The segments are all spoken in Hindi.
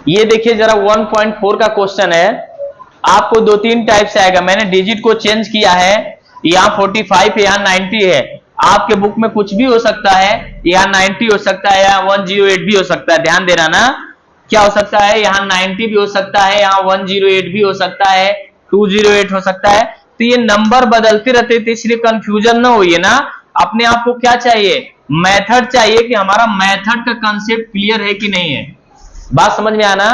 ये देखिए जरा 1.4 का क्वेश्चन है, आपको दो तीन टाइप से आएगा। मैंने डिजिट को चेंज किया है, यहाँ 45 है, यहाँ 90 है। आपके बुक में कुछ भी हो सकता है, यहाँ 90 हो सकता है, यहाँ 108 भी हो सकता है। ध्यान देना ना, क्या हो सकता है, यहाँ 90 भी हो सकता है, यहाँ 108 भी हो सकता है, 208 हो सकता है। तो ये नंबर बदलते रहते थे, इसलिए कंफ्यूजन ना होइए ना। अपने आप को क्या चाहिए, मेथड चाहिए कि हमारा मेथड का कंसेप्ट क्लियर है कि नहीं है। बात समझ में आना,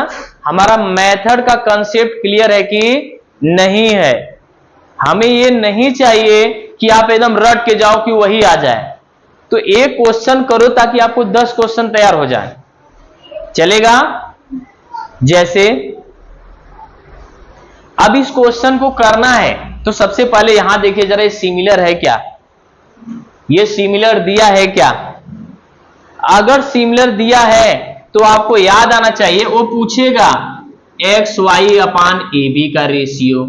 हमारा मेथड का कंसेप्ट क्लियर है कि नहीं है। हमें ये नहीं चाहिए कि आप एकदम रट के जाओ कि वही आ जाए। तो एक क्वेश्चन करो ताकि आपको 10 क्वेश्चन तैयार हो जाए, चलेगा। जैसे अब इस क्वेश्चन को करना है तो सबसे पहले यहां देखिए जरा, ये सिमिलर है क्या, ये सिमिलर दिया है क्या। अगर सिमिलर दिया है तो आपको याद आना चाहिए, वो पूछेगा X Y upon A B का रेशियो,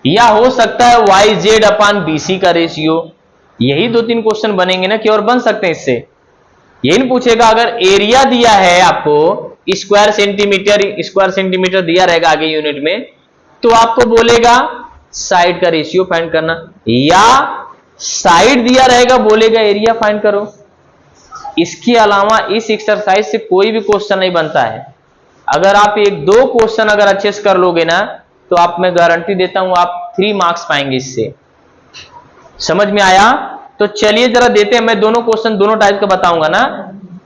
या हो सकता है Y Z upon B C का रेशियो। यही दो तीन क्वेश्चन बनेंगे ना, कि और बन सकते हैं इससे। यही नहीं पूछेगा अगर एरिया दिया है आपको स्क्वायर सेंटीमीटर दिया रहेगा आगे यूनिट में, तो आपको बोलेगा साइड का रेशियो फाइंड करना, या साइड दिया रहेगा बोलेगा एरिया फाइंड करो। इसके अलावा इस एक्सरसाइज से कोई भी क्वेश्चन नहीं बनता है। अगर आप एक दो क्वेश्चन अगर अच्छे से कर लोगे ना, तो आप, मैं गारंटी देता हूं, आप 3 मार्क्स पाएंगे इससे। समझ में आया? तो चलिए जरा देते हैं, मैं दोनों क्वेश्चन दोनों टाइप का बताऊंगा ना।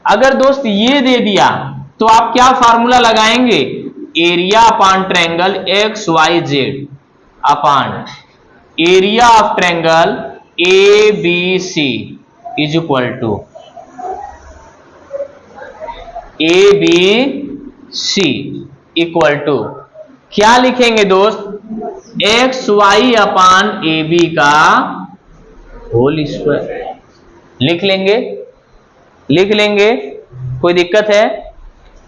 अगर दोस्त ये दे दिया तो आप क्या फार्मूला लगाएंगे, area upon triangle X Y Z upon area of triangle A B C is equal to A B C equal to क्या लिखेंगे दोस्त, X Y upon A B का होल स्क्वायर। लिख लेंगे, कोई दिक्कत है?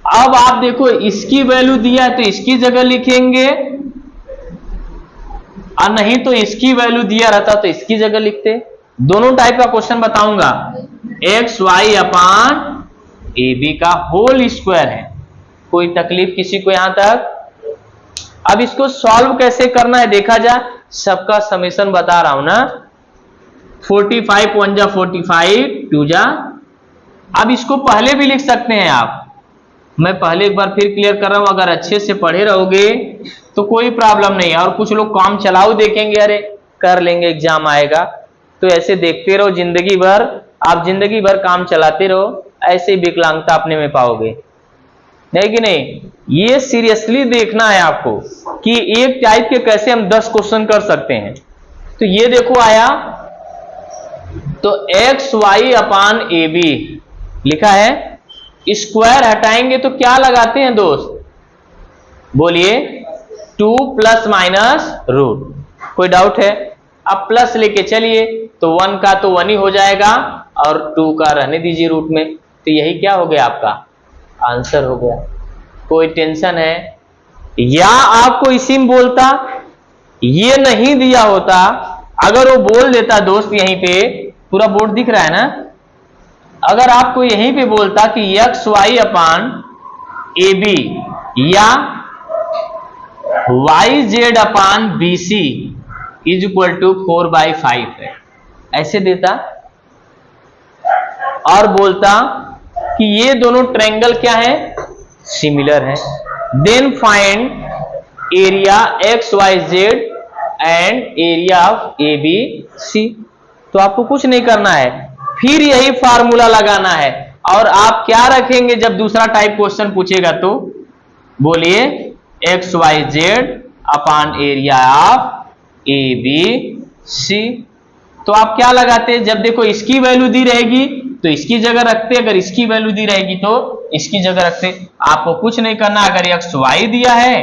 अब आप देखो इसकी वैल्यू दिया है तो इसकी जगह लिखेंगे, और नहीं तो इसकी वैल्यू दिया रहता तो इसकी जगह लिखते। दोनों टाइप का क्वेश्चन बताऊंगा। X Y upon A B का होल स्क्वायर है, कोई तकलीफ किसी को यहां तक? अब इसको सॉल्व कैसे करना है देखा जाए, सबका समेशन बता रहा हूं ना। 45 1 जा 45 2 जा। अब इसको पहले भी लिख सकते हैं आप, मैं पहले एक बार फिर क्लियर कर रहा हूं। अगर अच्छे से पढ़े रहोगे तो कोई प्रॉब्लम नहीं है। और कुछ लोग काम चलाओ देखेंगे, अरे कर लेंगे एग्जाम आएगा, तो ऐसे देखते रहो जिंदगी भर। आप जिंदगी भर काम चलाते रहो, ऐसे विकलांगता अपने में पाओगे, नहीं कि नहीं? ये सीरियसली देखना है आपको कि एक टाइप के कैसे हम 10 क्वेश्चन कर सकते हैं। तो ये देखो आया, तो X Y upon A B लिखा है, स्क्वायर हटाएंगे तो क्या लगाते हैं दोस्त, बोलिए 2 प्लस माइनस रूट। कोई डाउट है? अब प्लस लेके चलिए तो 1 का तो 1 ही हो जाएगा, और 2 का रहने दीजिए रूट में। तो यही क्या हो गया, आपका आंसर हो गया। कोई टेंशन है? या आपको इसी में बोलता, ये नहीं दिया होता, अगर वो बोल देता दोस्त, यहीं पे पूरा बोर्ड दिख रहा है ना, अगर आपको यहीं पे बोलता कि X Y upon A B या Y Z upon B C is equal to 4/5 है, ऐसे देता, और बोलता कि ये दोनों ट्रायंगल क्या है, सिमिलर है, then find area X Y Z and area of A B C. तो आपको कुछ नहीं करना है, फिर यही फार्मूला लगाना है। और आप क्या रखेंगे जब दूसरा टाइप क्वेश्चन पूछेगा, तो बोलिए X Y Z upon area of A B C. तो आप क्या लगाते हैं, जब देखो इसकी वैल्यू दी रहेगी तो इसकी जगह रखते, अगर इसकी वैल्यू दी रहेगी तो इसकी जगह रखते। आपको कुछ नहीं करना, अगर एक्स वाई दिया है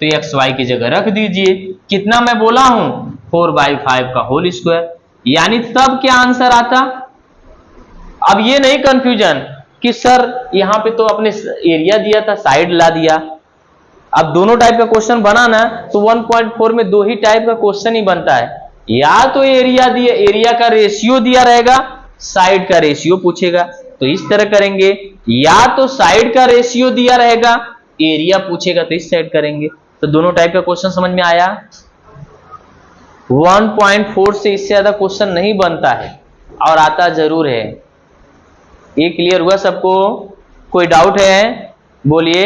तो एक्स वाई की जगह रख दीजिए। कितना मैं बोला हूं, 4/5 का होल स्क्वायर, यानी तब क्या आंसर आता। अब ये नहीं कंफ्यूजन कि सर यहां पे तो अपने एरिया दिया था, साइड ला दिया। अब दोनों टाइप का क्वेश्चन बना ना, तो 1.4 में 2 ही टाइप का क्वेश्चन ही बनता है। या तो एरिया दिया, एरिया का रेशियो दिया रहेगा, साइड का रेशियो पूछेगा तो इस तरह करेंगे, या तो साइड का रेशियो दिया रहेगा एरिया पूछेगा तो इस साइड करेंगे। तो दोनों टाइप का क्वेश्चन समझ में आया। 1.4 से इससे ज्यादा क्वेश्चन नहीं बनता है और आता जरूर है। ये क्लियर हुआ सबको? कोई डाउट है बोलिए।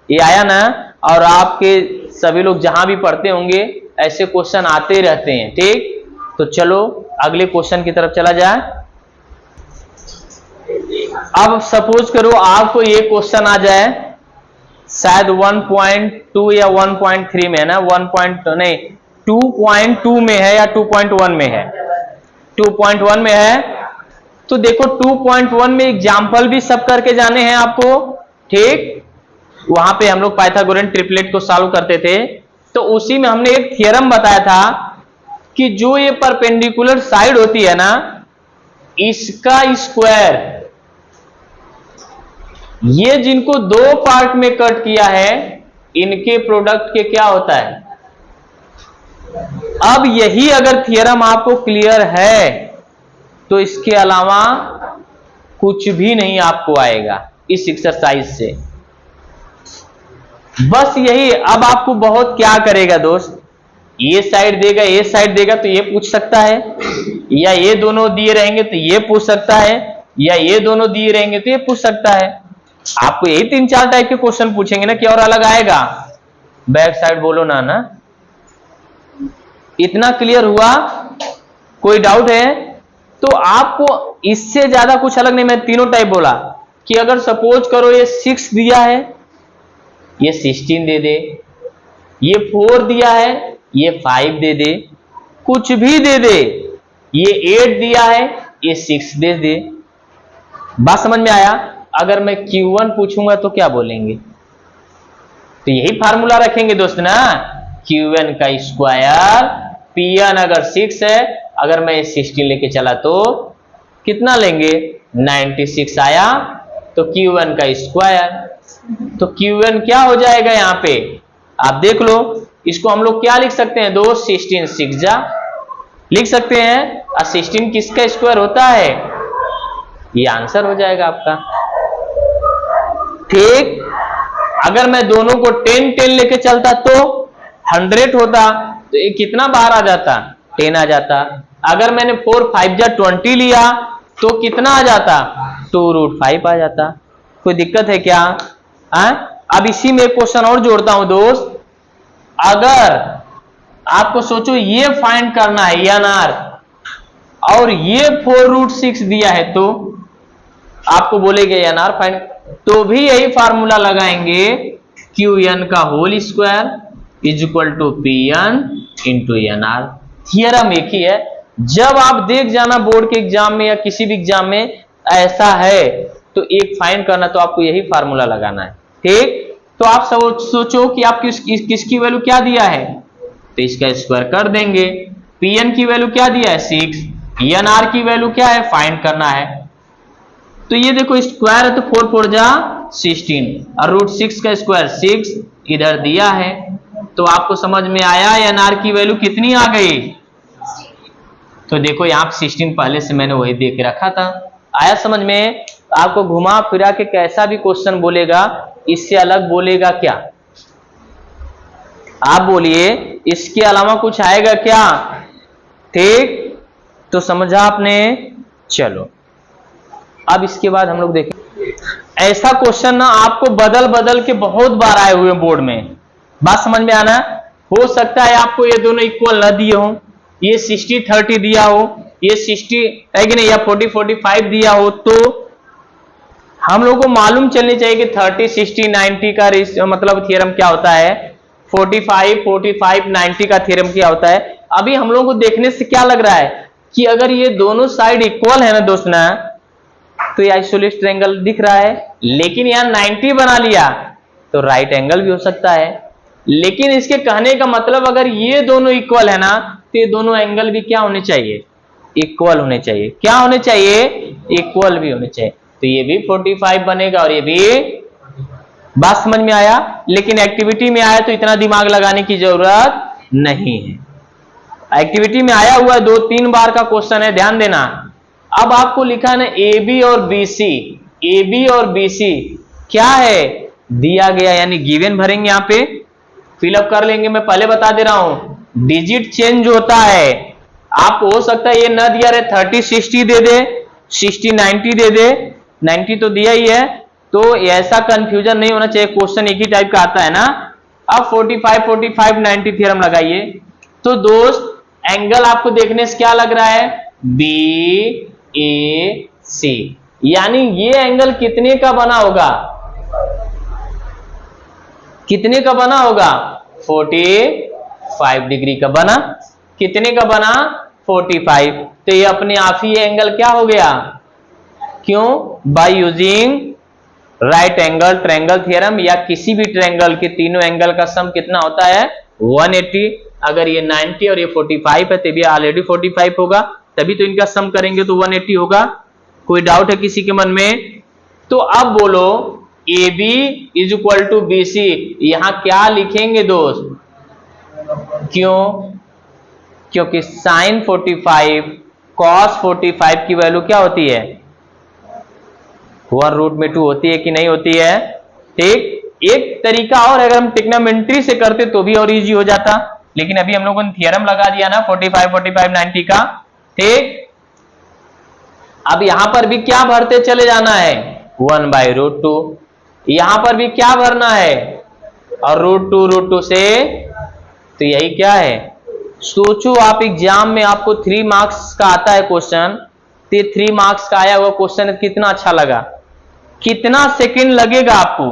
ये आया ना? और आपके सभी लोग जहां भी पढ़ते होंगे ऐसे क्वेश्चन आते ही रहते हैं। ठीक, तो चलो अगले क्वेश्चन की तरफ चला जाए। अब सपोज करो आपको ये क्वेश्चन आ जाए, शायद 1.2 या 1.3 में है ना, 2.2 में है या 2.1 में है, 2.1 में है। तो देखो 2.1 में एग्जाम्पल भी सब करके जाने हैं आपको। ठीक, वहां पे हम लोग पाइथागोरन ट्रिपलेट को सॉल्व करते थे। तो उसी में हमने एक थ्योरम बताया था कि जो ये परपेंडिकुलर साइड होती है ना, इसका स्क्वायर, ये जिनको दो पार्ट में कट किया है इनके प्रोडक्ट के क्या होता है। अब यही अगर थ्योरम आपको क्लियर है तो इसके अलावा कुछ भी नहीं आपको आएगा इस एक्सरसाइज से। बस यही। अब आपको बहुत क्या करेगा दोस्त, ये साइड देगा, ये साइड देगा तो ये पूछ सकता है, या ये दोनों दिए रहेंगे तो ये पूछ सकता है, या ये दोनों दिए रहेंगे तो ये पूछ सकता है। आपको यही 3-4 टाइप के क्वेश्चन पूछेंगे ना, क्या और अलग आएगा? बैक साइड बोलो ना। इतना क्लियर हुआ? कोई डाउट है? तो आपको इससे ज्यादा कुछ अलग नहीं। मैं तीनों टाइप बोला कि अगर सपोज करो ये 6 दिया है, ये 16 दे दे, ये 4 दिया है, ये 5 दे दे, कुछ भी दे दे, ये 8 दिया है, ये 6 दे दे। बात समझ में आया? अगर मैं Q1 पूछूंगा तो क्या बोलेंगे? तो यही फार्मूला रखेंगे दोस्त ना, Q1 का स्क्वायर, Pn अगर 6 है, अगर मैं 16 लेके चला तो कितना लेंगे? 96 आया, तो Q1 का स्क्वायर। तो Q1 क्या हो जाएगा यहां पे? आप देख लो, इसको हम लोग क्या लिख सकते हैं दोस्त? 16 6 जा लिख सकते हैं। और 16 किसका स्क्वायर होता है? ये आंसर हो जाएगा आपका। ठीक, अगर मैं दोनों को 10-10 लेके चलता तो 100 होता, तो ये कितना बाहर आ जाता? 10 आ जाता। अगर मैंने 4 5 जा 20 लिया तो कितना आ जाता? 2√5 आ जाता। कोई दिक्कत है क्या? अब इसी में क्वेश्चन और जोड़ता हूं दोस्त। अगर आपको सोचो ये फाइंड करना है NR और ये 4√6 दिया है, तो आपको बोलेगे NR फाइंड, तो भी यही फार्मूला लगाएंगे, Qn का whole square is equal to Pn into NR। Theorem एक ही है। जब आप देख जाना बोर्ड के एग्जाम में या किसी भी एग्जाम में ऐसा है तो एक फाइंड करना, तो आपको यही फार्मूला लगाना है। ठीक, तो आप सोचो कि आप किसकी वैल्यू क्या दिया है, तो इसका स्क्वायर कर देंगे। Pn की वैल्यू क्या दिया है? 6। NR की वैल्यू क्या है? फाइंड करना है। तो ये देखो स्क्वायर है तो 4 4 जा 16 और √6 का स्क्वायर 6 इधर दिया है। तो आपको समझ में आया NR की वैल्यू कितनी आ गई? तो देखो यहाँ 16 पहले से मैंने वही दे के रखा था। आया समझ में? आपको घुमा फिरा के कैसा भी क्वेश्चन बोलेगा, इससे अलग बोलेगा क्या? आप बोलिए, इसके अलावा कुछ आएगा क्या? ठीक, तो समझा आपने? चलो अब इसके बाद हम लोग देखें। ऐसा क्वेश्चन ना आपको बदल बदल के बहुत बार आए हुए बोर्ड में। बात समझ में आना? हो सकता है आपको ये दोनों इक्वल ना दिए हो, ये 60-30 दिया हो, ये 60 है कि नहीं, या 40-45 दिया हो, तो हम लोग को मालूम चलनी चाहिए कि 30-60-90 का मतलब थ्योरम क्या होता है, 45-45-90 का थ्योरम क्या होता है। अभी हम लोग को देखने से क्या लग रहा है कि अगर ये दोनों साइड इक्वल है ना दोस्त ना, तो ये आइसोलेट ट्रायंगल दिख रहा है। लेकिन यहां 90 बना लिया तो राइट एंगल भी हो सकता है। लेकिन इसके कहने का मतलब अगर ये दोनों इक्वल है ना, तो ये दोनों एंगल भी क्या होने चाहिए? इक्वल होने चाहिए। क्या होने चाहिए? इक्वल भी होने चाहिए। तो ये भी 45 बनेगा और ये भी। बात समझ में आया? लेकिन एक्टिविटी में आया तो इतना दिमाग लगाने की जरूरत नहीं है। एक्टिविटी में आया हुआ 2-3 बार का क्वेश्चन है, ध्यान देना। अब आपको लिखा है ए बी और BC। AB और BC क्या है? दिया गया यानी गिवन भरेंगे, यहाँ पे फिलअप कर लेंगे। मैं पहले बता दे रहा हूं डिजिट चेंज होता है। आप हो सकता है ये न दिया रहे 30 60 दे दे, 60 90 दे दे, 90 तो दिया ही है, तो ऐसा कंफ्यूजन नहीं होना चाहिए, क्वेश्चन एक ही टाइप का आता है ना। अब 45 45 90 थ्योरम लगाइए। तो दोस्त एंगल आपको देखने से क्या लग रहा है, बी ए सी, यानी ये एंगल कितने का बना होगा, कितने का बना होगा, 45 डिग्री का बना। कितने का बना, 45। तो ये अपने आप ही एंगल क्या हो गया, क्यों, by using right angle triangle theorem, या किसी भी ट्रायंगल के तीनों एंगल का सम कितना होता है, 180। अगर ये 90 और ये 45 है तो ये ऑलरेडी 45 होगा, तभी तो इनका सम करेंगे तो 180 होगा। कोई डाउट है किसी के मन में? तो अब बोलो A B is equal to B C, यहां क्या लिखेंगे दोस्त, क्यों, क्योंकि साइन 45 कॉस 45 की वैल्यू क्या होती है, 1√2 होती है कि नहीं होती है। ठीक, एक तरीका और अगर हम ट्रिग्नोमेट्री से करते तो भी और इजी हो जाता, लेकिन अभी हम लोगों ने थ्योरम लगा दिया ना 45 45 90 का। ठीक, अब यहां पर भी क्या भरते चले जाना है, 1/√2, यहां पर भी क्या भरना है, और √2 से, तो यही क्या है। सोचो आप एग्जाम में आपको 3 मार्क्स का आता है क्वेश्चन, तो 3 मार्क्स का आया हुआ क्वेश्चन कितना अच्छा लगा, कितना सेकंड लगेगा आपको,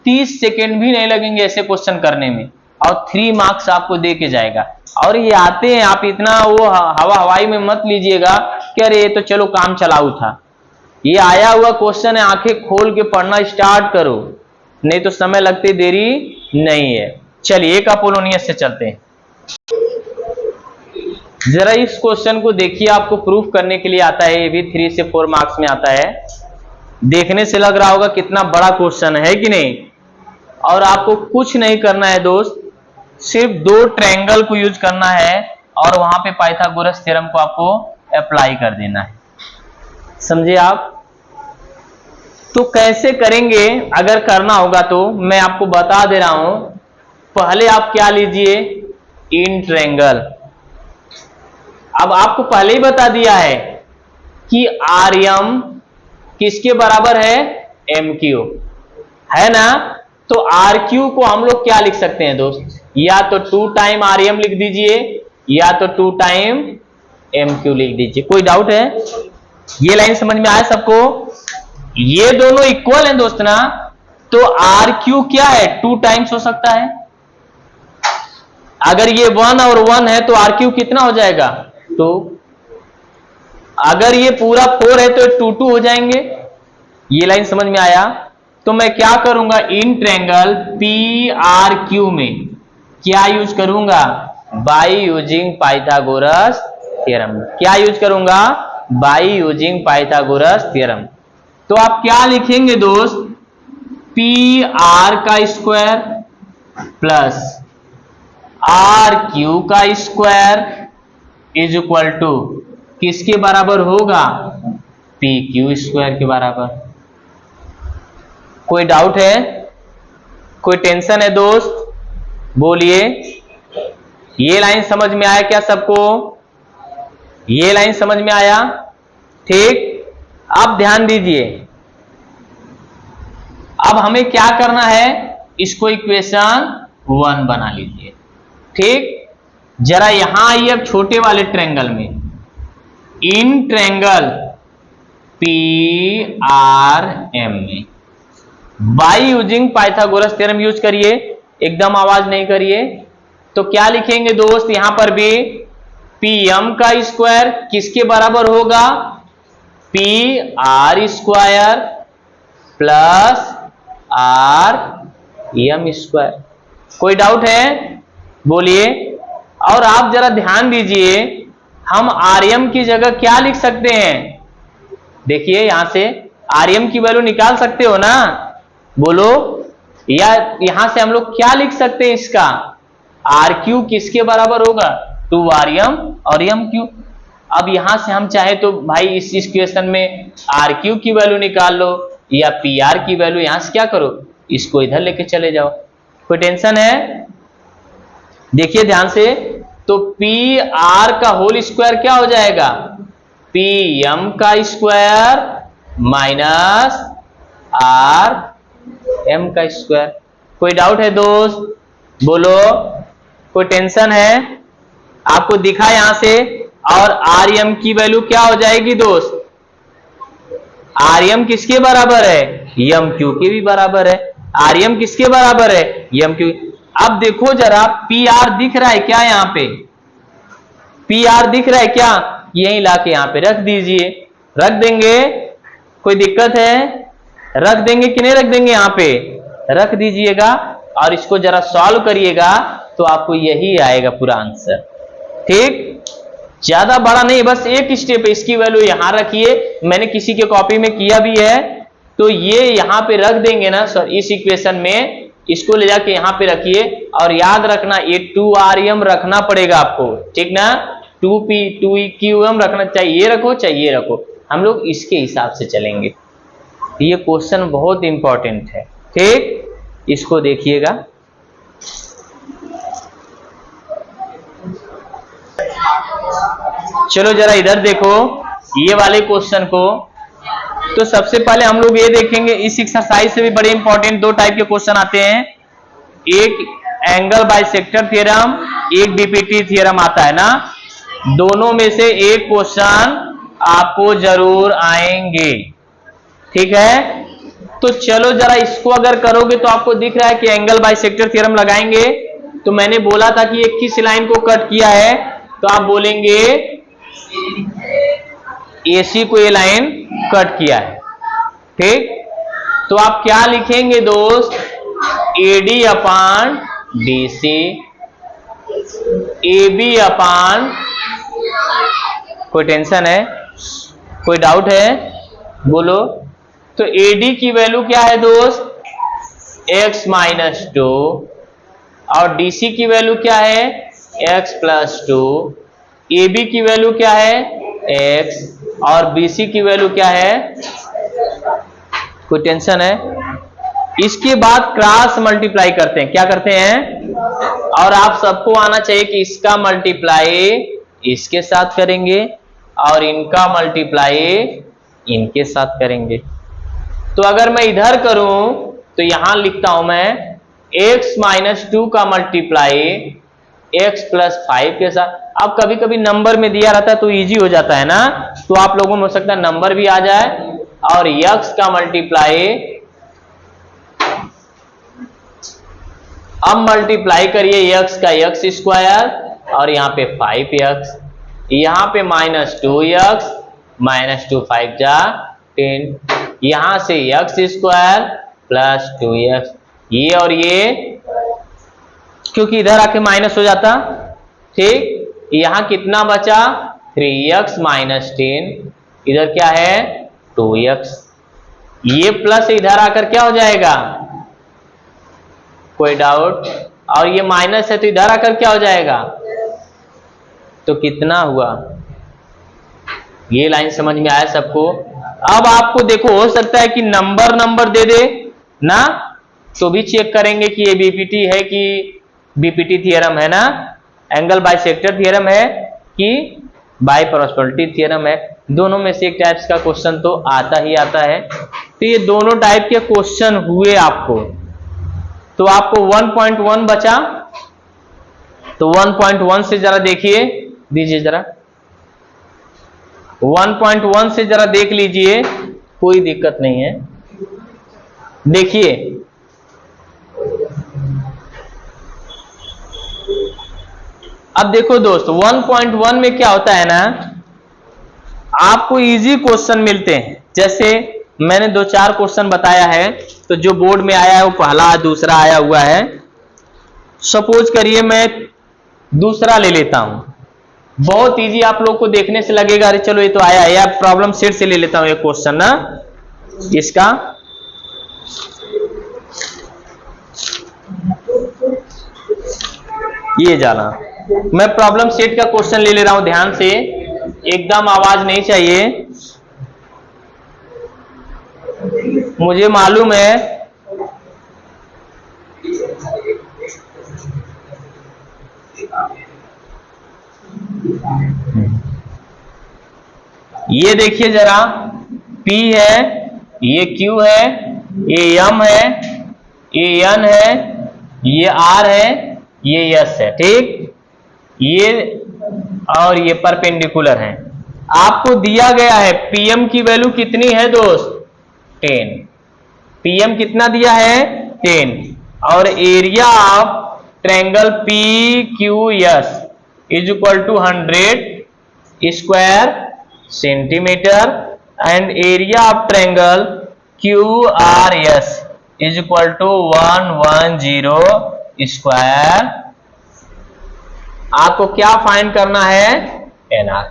30 सेकंड भी नहीं लगेंगे ऐसे क्वेश्चन करने में, और 3 मार्क्स आपको दे के जाएगा। और ये आते हैं, आप इतना वो हवा हवाई में मत लीजिएगा कि अरे ये तो चलो काम चलाऊ था, ये आया हुआ क्वेश्चन है, आंखें खोल के पढ़ना स्टार्ट करो, नहीं तो समय लगते देरी नहीं है। चलिए एक अपोलोनियस से चलते हैं, जरा इस क्वेश्चन को देखिए, आपको प्रूफ करने के लिए आता है, ये भी 3 से 4 मार्क्स में आता है। देखने से लग रहा होगा कितना बड़ा क्वेश्चन है कि नहीं, और आपको कुछ नहीं करना है दोस्त, सिर्फ 2 ट्रायंगल को यूज करना है और वहां पे पाइथागोरस थ्योरम को आपको अप्लाई कर देना है, समझे आप। तो कैसे करेंगे, अगर करना होगा तो मैं आपको बता दे रहा हूं। पहले आप क्या लीजिए, इन ट्रायंगल। अब आपको पहले ही बता दिया है कि आरएम किसके बराबर है, एम क्यू, है ना। तो आर क्यू को हम लोग क्या लिख सकते हैं दोस्त, या तो 2 टाइम आरएम लिख दीजिए, या तो 2 टाइम एम क्यू लिख दीजिए। कोई डाउट है, ये लाइन समझ में आया सबको, ये दोनों इक्वल हैं दोस्त ना, तो आर क्यू क्या है, 2 टाइम्स हो सकता है। अगर ये 1 और 1 है तो आर क्यू कितना हो जाएगा, 2। अगर ये पूरा 4 है तो 2 2 हो जाएंगे। ये लाइन समझ में आया। तो मैं क्या करूंगा, इन ट्रायंगल पी आर क्यू में क्या यूज करूंगा, बाय यूजिंग पाइथागोरस थ्योरम। क्या यूज करूंगा, बाय यूजिंग पाइथागोरस थ्योरम। तो आप क्या लिखेंगे दोस्त, पी आर का स्क्वायर प्लस आर क्यू का स्क्वायर इज इक्वल टू किसके बराबर होगा, पी क्यू स्क्वायर के बराबर। कोई डाउट है, कोई टेंशन है दोस्त, बोलिए। ये लाइन समझ में आया क्या सबको, ये लाइन समझ में आया। ठीक, अब ध्यान दीजिए, अब हमें क्या करना है, इसको इक्वेशन 1 बना लीजिए। ठीक, जरा यहां आइए अब छोटे वाले ट्रायंगल में, in triangle P R M में by using Pythagoras theorem use करिए, एकदम आवाज नहीं करिए। तो क्या लिखेंगे दोस्त, यहां पर भी पी एम का स्क्वायर किसके बराबर होगा, P R square plus R M square. कोई डाउट है, बोलिए। और आप जरा ध्यान दीजिए, हम आरएम की जगह क्या लिख सकते हैं, देखिए यहां से आरएम की वैल्यू निकाल सकते हो ना, बोलो। या यहां से हम लोग क्या लिख सकते हैं, इसका आर क्यू किसके बराबर होगा, 2 आरएम और एम क्यू। अब यहां से हम चाहे तो भाई इस इक्वेशन में आर क्यू की वैल्यू निकाल लो, या पी आर की वैल्यू यहां से क्या करो इसको इधर लेके चले जाओ। कोई टेंशन है? देखिए ध्यान से, तो पी आर का होल स्क्वायर क्या हो जाएगा? पी एम का स्क्वायर माइनस आर एम का स्क्वायर। कोई डाउट है दोस्त? बोलो। कोई टेंशन है? आपको दिखा यहां से। और आर एम की वैल्यू क्या हो जाएगी दोस्त? आर एम किसके बराबर है? एम क्यू के भी बराबर है। आर एम किसके बराबर है? M Q. अब देखो जरा, पी आर दिख रहा है क्या? यहां पे पी आर दिख रहा है क्या? यही लाके यहां पे रख दीजिए। रख देंगे? कोई दिक्कत है? रख देंगे कि नहीं रख देंगे? यहां पे रख दीजिएगा और इसको जरा सॉल्व करिएगा तो आपको यही आएगा पूरा आंसर। ठीक, ज्यादा बड़ा नहीं, बस एक स्टेप है। इसकी वैल्यू यहां रखिए, मैंने किसी के कॉपी में किया भी है, तो ये यहां पे रख देंगे ना सर, इस इक्वेशन में इसको ले जाके यहां पे रखिए। और याद रखना, ये 2rm रखना पड़ेगा आपको, ठीक ना? 2p 2qm रखना, चाहिए ये रखो चाहे ये रखो, हम लोग इसके हिसाब से चलेंगे। ये क्वेश्चन बहुत इंपॉर्टेंट है, ठीक? इसको देखिएगा। चलो जरा इधर देखो ये वाले क्वेश्चन को। तो सबसे पहले हम लोग ये देखेंगे, इस एक्सरसाइज से भी बड़े इंपॉर्टेंट दो टाइप के क्वेश्चन आते हैं। एक एंगल बाइसेक्टर थ्योरम, एक बीपीटी थ्योरम आता है ना। दोनों में से एक क्वेश्चन आपको जरूर आएंगे, ठीक है? तो चलो जरा इसको अगर करोगे तो आपको दिख रहा है कि एंगल बाइसेक्टर थ्योरम लगाएंगे। तो मैंने बोला था कि एक किस लाइन को कट किया है, तो आप बोलेंगे एसी को ये लाइन कट किया है, ठीक? तो आप क्या लिखेंगे दोस्त? एडी अपान डीसी, एबी अपान, कोई टेंशन है? कोई डाउट है? बोलो। तो एडी की वैल्यू क्या है दोस्त? x माइनस 2, और डीसी की वैल्यू क्या है? x plus 2। AB की वैल्यू क्या है? x, और BC की वैल्यू क्या है? कोई टेंशन है? इसके बाद क्रॉस मल्टीप्लाई करते हैं। क्या करते हैं? और आप सबको आना चाहिए कि इसका मल्टीप्लाई इसके साथ करेंगे और इनका मल्टीप्लाई इनके साथ करेंगे। तो अगर मैं इधर करूं तो यहां लिखता हूं मैं x माइनस 2 का मल्टीप्लाई x प्लस 5 के साथ। अब कभी कभी नंबर में दिया रहता है तो इजी हो जाता है ना, तो आप लोगों में हो सकता है नंबर भी आ जाए। और x का मल्टीप्लाई, अब मल्टीप्लाई करिए x का x स्क्वायर, और यहाँ पे 5x, यहाँ पे माइनस 2x, माइनस 2 5 जा 10, यहां से x स्क्वायर प्लस 2x, ये और ये क्योंकि इधर आके माइनस हो जाता, ठीक? यहां कितना बचा? 3x माइनस 10, इधर क्या है? 2x। ये प्लस इधर आकर क्या हो जाएगा? कोई डाउट? और ये माइनस है तो इधर आकर क्या हो जाएगा? तो कितना हुआ? ये लाइन समझ में आया सबको? अब आपको देखो, हो सकता है कि नंबर दे दे ना, तो भी चेक करेंगे कि ये बीपीटी है कि बीपीटी थ्योरम है ना, एंगल बाइसेक्टर थ्योरम है कि बाइप्रोस्पेरिटी थ्योरम है। दोनों में से एक टाइप्स का क्वेश्चन तो आता ही आता है। तो ये दोनों टाइप के क्वेश्चन हुए आपको। तो आपको 1.1 बचा, तो 1.1 से जरा देखिए, दीजिए जरा 1.1 से जरा देख लीजिए, कोई दिक्कत नहीं है। देखिए अब देखो दोस्त, 1.1 में क्या होता है ना, आपको इजी क्वेश्चन मिलते हैं। जैसे मैंने 2-4 क्वेश्चन बताया है, तो जो बोर्ड में आया है वो पहला दूसरा आया हुआ है। सपोज करिए मैं दूसरा ले लेता हूं, बहुत इजी आप लोग को देखने से लगेगा अरे चलो ये तो आया है, या प्रॉब्लम सेट से ले लेता हूं एक क्वेश्चन ना, इसका ये जाना, मैं प्रॉब्लम सेट का क्वेश्चन ले ले रहा हूं, ध्यान से, एकदम आवाज नहीं चाहिए। मुझे मालूम है ये देखिए जरा, P है, ये Q है, ये M है, ये N है, ये R है, ये S है, ठीक। ये और ये परपेंडिकुलर है। आपको दिया गया है PM की वैल्यू कितनी है दोस्त, 10। PM कितना दिया है, 10। और area of triangle PQS is equal to 100 square centimetre and area of triangle QRS is equal to 110 square. आपको क्या फाइंड करना है, NR।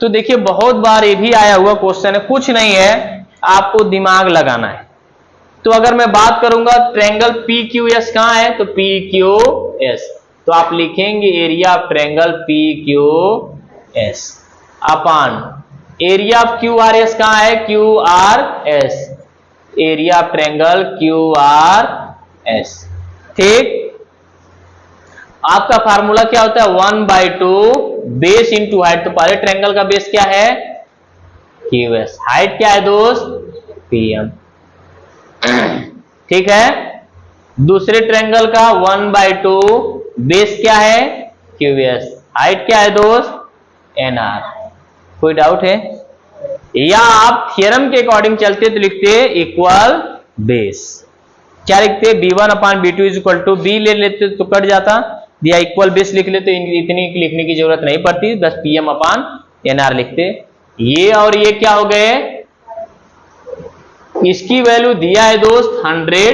तो देखिए बहुत बार ये भी आया हुआ क्वेश्चन है, कुछ नहीं है, आपको दिमाग लगाना है। तो अगर मैं बात करूंगा ट्रायंगल PQS कहां है, तो PQS, तो आप लिखेंगे area of triangle PQS upon area of QRS कहां है, QRS, area of triangle QRS, ठीक। आपका फार्मूला क्या होता है, 1/2 बेस इंटू हाइट। तो पहले ट्रायंगल का बेस क्या है, QS, हाइट क्या है दोस्त, PM, ठीक है। दूसरे ट्रायंगल का 1/2 बेस क्या है, QS, हाइट क्या है दोस्त, NR। कोई डाउट है, या आप थ्योरम के अकॉर्डिंग चलते तो लिखते इक्वल बेस, क्या लिखते, B1/B2 is equal to, B ले लेते तो कट जाता, या इक्वल बेस लिख लेते, इतनी लिखने की जरूरत नहीं पड़ती, बस PM/NR लिखते। ये और ये क्या हो गए, इसकी वैल्यू दिया है दोस्त 100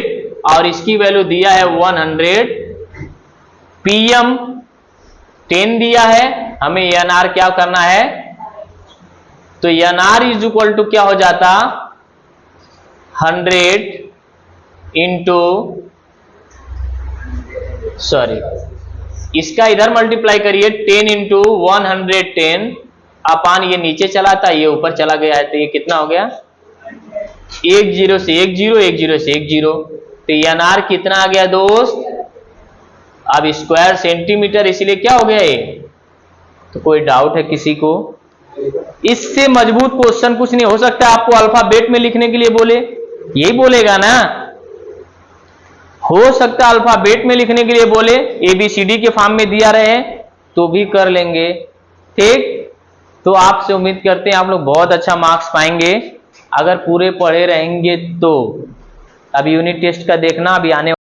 और इसकी वैल्यू दिया है 100। PM 10 दिया है, हमें NR क्या करना है, तो NR इज इक्वल टू क्या हो जाता, 100 इंटू, सॉरी इसका इधर मल्टीप्लाई करिए, 10 इंटू 110 अपान, ये नीचे चला था, ये ऊपर चला गया है, तो ये कितना हो गया, 10 से 10, 10 से 10, तो NR कितना आ गया दोस्त, अब स्क्वायर सेंटीमीटर, इसलिए क्या हो गया ये। तो कोई डाउट है किसी को, इससे मजबूत क्वेश्चन कुछ नहीं हो सकता। आपको अल्फाबेट में लिखने के लिए बोले, यही बोलेगा ना, हो सकता अल्फाबेट में लिखने के लिए बोले, ABCD के फॉर्म में दिया रहे तो भी कर लेंगे, ठीक। तो आपसे उम्मीद करते हैं आप लोग बहुत अच्छा मार्क्स पाएंगे अगर पूरे पढ़े रहेंगे तो। अब यूनिट टेस्ट का देखना, अभी आने